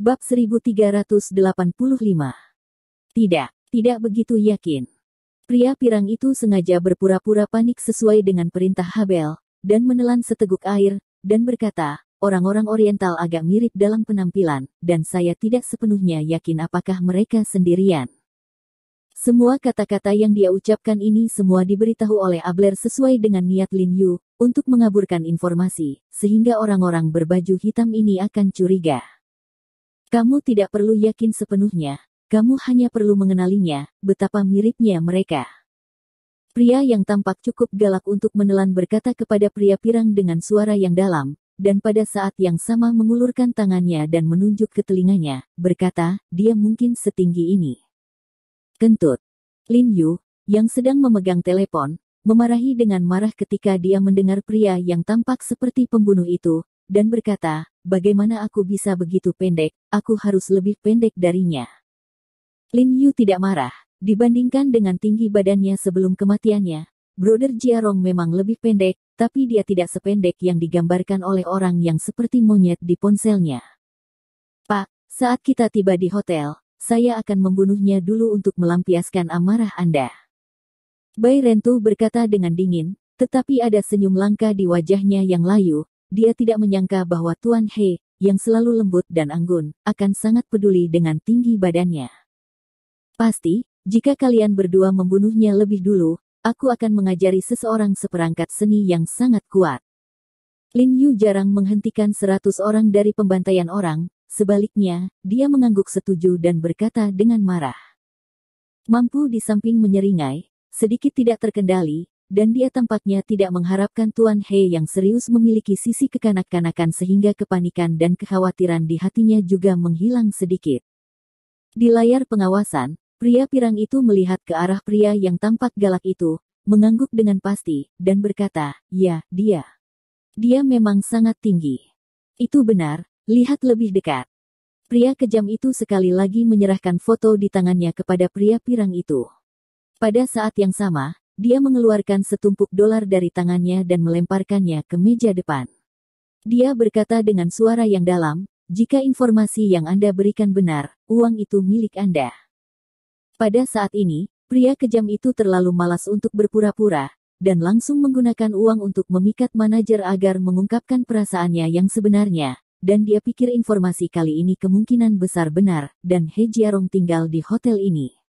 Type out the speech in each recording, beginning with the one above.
Bab 1385. Tidak begitu yakin. Pria pirang itu sengaja berpura-pura panik sesuai dengan perintah Habel, dan menelan seteguk air, dan berkata, orang-orang Oriental agak mirip dalam penampilan, dan saya tidak sepenuhnya yakin apakah mereka sendirian. Semua kata-kata yang dia ucapkan ini semua diberitahu oleh Abler sesuai dengan niat Lin Yu, untuk mengaburkan informasi, sehingga orang-orang berbaju hitam ini akan curiga. Kamu tidak perlu yakin sepenuhnya, kamu hanya perlu mengenalinya, betapa miripnya mereka. Pria yang tampak cukup galak untuk menelan berkata kepada pria pirang dengan suara yang dalam, dan pada saat yang sama mengulurkan tangannya dan menunjuk ke telinganya, berkata, dia mungkin setinggi ini. Kentut. Lin Yu, yang sedang memegang telepon, memarahi dengan marah ketika dia mendengar pria yang tampak seperti pembunuh itu, dan berkata, bagaimana aku bisa begitu pendek, aku harus lebih pendek darinya. Lin Yu tidak marah, dibandingkan dengan tinggi badannya sebelum kematiannya. Brother Jiarong memang lebih pendek, tapi dia tidak sependek yang digambarkan oleh orang yang seperti monyet di ponselnya. Pak, saat kita tiba di hotel, saya akan membunuhnya dulu untuk melampiaskan amarah Anda. Bai Rentu berkata dengan dingin, tetapi ada senyum langka di wajahnya yang layu. Dia tidak menyangka bahwa Tuan He, yang selalu lembut dan anggun, akan sangat peduli dengan tinggi badannya. Pasti, jika kalian berdua membunuhnya lebih dulu, aku akan mengajari seseorang seperangkat seni yang sangat kuat. Lin Yu jarang menghentikan 100 orang dari pembantaian orang, sebaliknya, dia mengangguk setuju dan berkata dengan marah. Mampu di samping menyeringai, sedikit tidak terkendali, dan dia tampaknya tidak mengharapkan Tuan He yang serius memiliki sisi kekanak-kanakan sehingga kepanikan dan kekhawatiran di hatinya juga menghilang sedikit. Di layar pengawasan, pria pirang itu melihat ke arah pria yang tampak galak itu, mengangguk dengan pasti, dan berkata, ya, dia. Dia memang sangat tinggi. Itu benar, lihat lebih dekat. Pria kejam itu sekali lagi menyerahkan foto di tangannya kepada pria pirang itu. Pada saat yang sama, dia mengeluarkan setumpuk dolar dari tangannya dan melemparkannya ke meja depan. Dia berkata dengan suara yang dalam, jika informasi yang Anda berikan benar, uang itu milik Anda. Pada saat ini, pria kejam itu terlalu malas untuk berpura-pura, dan langsung menggunakan uang untuk memikat manajer agar mengungkapkan perasaannya yang sebenarnya, dan dia pikir informasi kali ini kemungkinan besar benar, dan He Jiarong tinggal di hotel ini.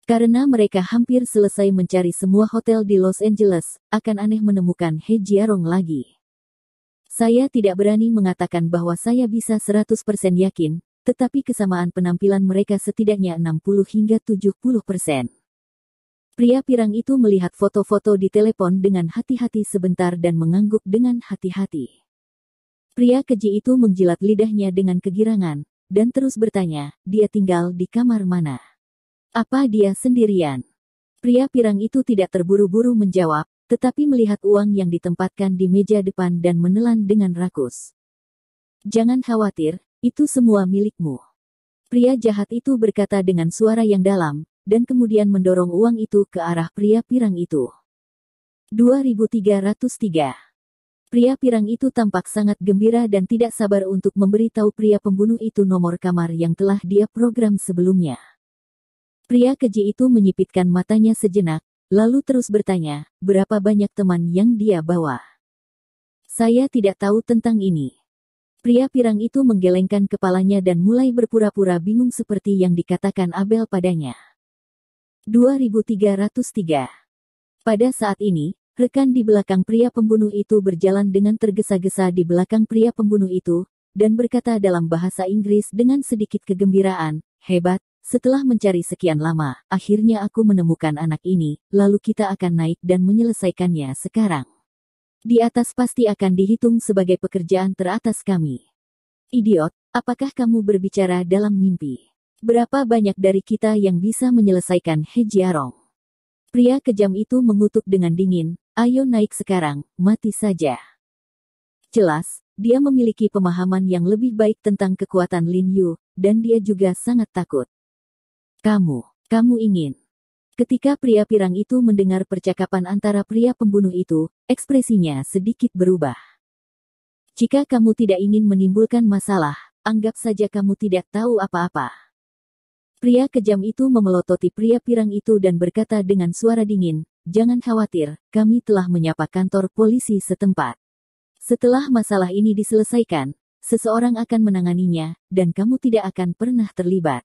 Karena mereka hampir selesai mencari semua hotel di Los Angeles, akan aneh menemukan He Jiarong lagi. Saya tidak berani mengatakan bahwa saya bisa 100% yakin, tetapi kesamaan penampilan mereka setidaknya 60 hingga 70%. Pria pirang itu melihat foto-foto di telepon dengan hati-hati sebentar dan mengangguk dengan hati-hati. Pria keji itu menjilat lidahnya dengan kegirangan, dan terus bertanya, dia tinggal di kamar mana? Apa dia sendirian? Pria pirang itu tidak terburu-buru menjawab, tetapi melihat uang yang ditempatkan di meja depan dan menelan dengan rakus. Jangan khawatir, itu semua milikmu. Pria jahat itu berkata dengan suara yang dalam, dan kemudian mendorong uang itu ke arah pria pirang itu. 2303. Pria pirang itu tampak sangat gembira dan tidak sabar untuk memberitahu pria pembunuh itu nomor kamar yang telah dia program sebelumnya. Pria keji itu menyipitkan matanya sejenak, lalu terus bertanya, berapa banyak teman yang dia bawa? Saya tidak tahu tentang ini. Pria pirang itu menggelengkan kepalanya dan mulai berpura-pura bingung seperti yang dikatakan Abel padanya. 2303. Pada saat ini, rekan di belakang pria pembunuh itu berjalan dengan tergesa-gesa di belakang pria pembunuh itu, dan berkata dalam bahasa Inggris dengan sedikit kegembiraan, hebat. Setelah mencari sekian lama, akhirnya aku menemukan anak ini, lalu kita akan naik dan menyelesaikannya sekarang. Di atas pasti akan dihitung sebagai pekerjaan teratas kami. Idiot, apakah kamu berbicara dalam mimpi? Berapa banyak dari kita yang bisa menyelesaikan He Jiarong? Pria kejam itu mengutuk dengan dingin, ayo naik sekarang, mati saja. Jelas, dia memiliki pemahaman yang lebih baik tentang kekuatan Lin Yu, dan dia juga sangat takut. Kamu ingin. Ketika pria pirang itu mendengar percakapan antara pria pembunuh itu, ekspresinya sedikit berubah. Jika kamu tidak ingin menimbulkan masalah, anggap saja kamu tidak tahu apa-apa. Pria kejam itu memelototi pria pirang itu dan berkata dengan suara dingin, "Jangan khawatir, kami telah menyapa kantor polisi setempat. Setelah masalah ini diselesaikan, seseorang akan menanganinya, dan kamu tidak akan pernah terlibat.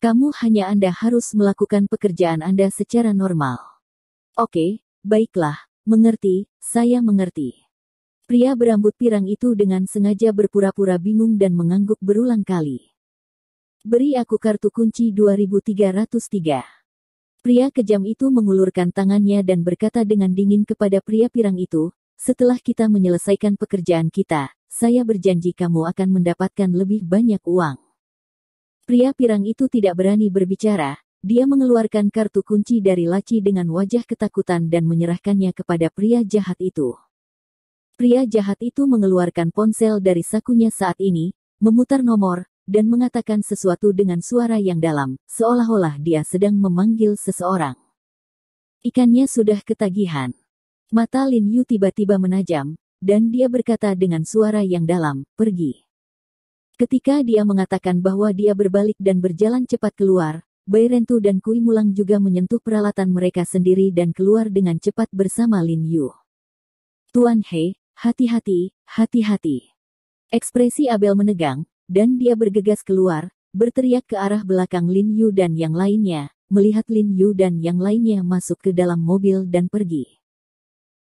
Anda harus melakukan pekerjaan Anda secara normal." "Oke, baiklah, mengerti, saya mengerti." Pria berambut pirang itu dengan sengaja berpura-pura bingung dan mengangguk berulang kali. "Beri aku kartu kunci 2303. Pria kejam itu mengulurkan tangannya dan berkata dengan dingin kepada pria pirang itu, "Setelah kita menyelesaikan pekerjaan kita, saya berjanji kamu akan mendapatkan lebih banyak uang." Pria pirang itu tidak berani berbicara, dia mengeluarkan kartu kunci dari laci dengan wajah ketakutan dan menyerahkannya kepada pria jahat itu. Pria jahat itu mengeluarkan ponsel dari sakunya saat ini, memutar nomor, dan mengatakan sesuatu dengan suara yang dalam, seolah-olah dia sedang memanggil seseorang. Ikannya sudah ketagihan. Mata Lin Yu tiba-tiba menajam, dan dia berkata dengan suara yang dalam, "Pergi." Ketika dia mengatakan bahwa dia berbalik dan berjalan cepat keluar, Bai Rentu dan Kui Mulang juga menyentuh peralatan mereka sendiri dan keluar dengan cepat bersama Lin Yu. "Tuan He, hati-hati, hati-hati." Ekspresi Abel menegang, dan dia bergegas keluar, berteriak ke arah belakang Lin Yu dan yang lainnya, melihat Lin Yu dan yang lainnya masuk ke dalam mobil dan pergi.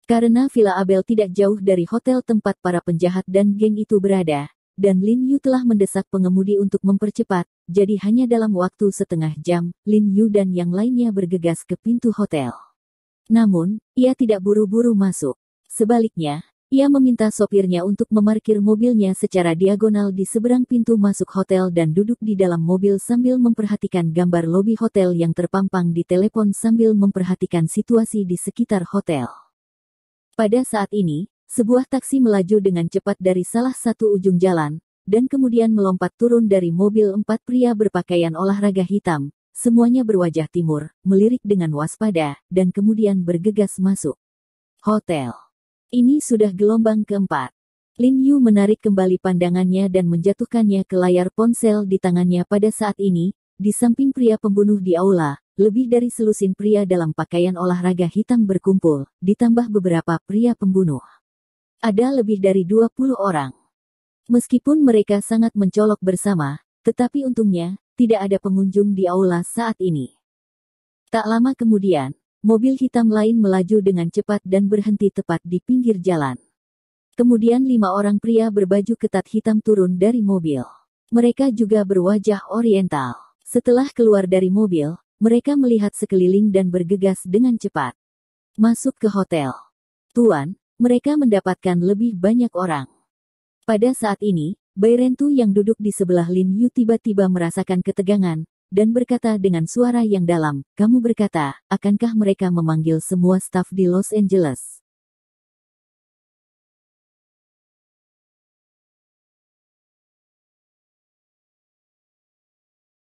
Karena Villa Abel tidak jauh dari hotel tempat para penjahat dan geng itu berada, dan Lin Yu telah mendesak pengemudi untuk mempercepat, jadi hanya dalam waktu setengah jam, Lin Yu dan yang lainnya bergegas ke pintu hotel. Namun, ia tidak buru-buru masuk. Sebaliknya, ia meminta sopirnya untuk memarkir mobilnya secara diagonal di seberang pintu masuk hotel dan duduk di dalam mobil sambil memperhatikan gambar lobi hotel yang terpampang di telepon sambil memperhatikan situasi di sekitar hotel. Pada saat ini, sebuah taksi melaju dengan cepat dari salah satu ujung jalan, dan kemudian melompat turun dari mobil 4 pria berpakaian olahraga hitam, semuanya berwajah timur, melirik dengan waspada, dan kemudian bergegas masuk hotel. Ini sudah gelombang keempat. Lin Yu menarik kembali pandangannya dan menjatuhkannya ke layar ponsel di tangannya pada saat ini, di samping pria pembunuh di aula, lebih dari selusin pria dalam pakaian olahraga hitam berkumpul, ditambah beberapa pria pembunuh. Ada lebih dari 20 orang. Meskipun mereka sangat mencolok bersama, tetapi untungnya, tidak ada pengunjung di aula saat ini. Tak lama kemudian, mobil hitam lain melaju dengan cepat dan berhenti tepat di pinggir jalan. Kemudian 5 orang pria berbaju ketat hitam turun dari mobil. Mereka juga berwajah oriental. Setelah keluar dari mobil, mereka melihat sekeliling dan bergegas dengan cepat masuk ke hotel. "Tuan, mereka mendapatkan lebih banyak orang." Pada saat ini, Bai Rentu yang duduk di sebelah Lin Yu tiba-tiba merasakan ketegangan, dan berkata dengan suara yang dalam, "Kamu berkata, akankah mereka memanggil semua staf di Los Angeles?"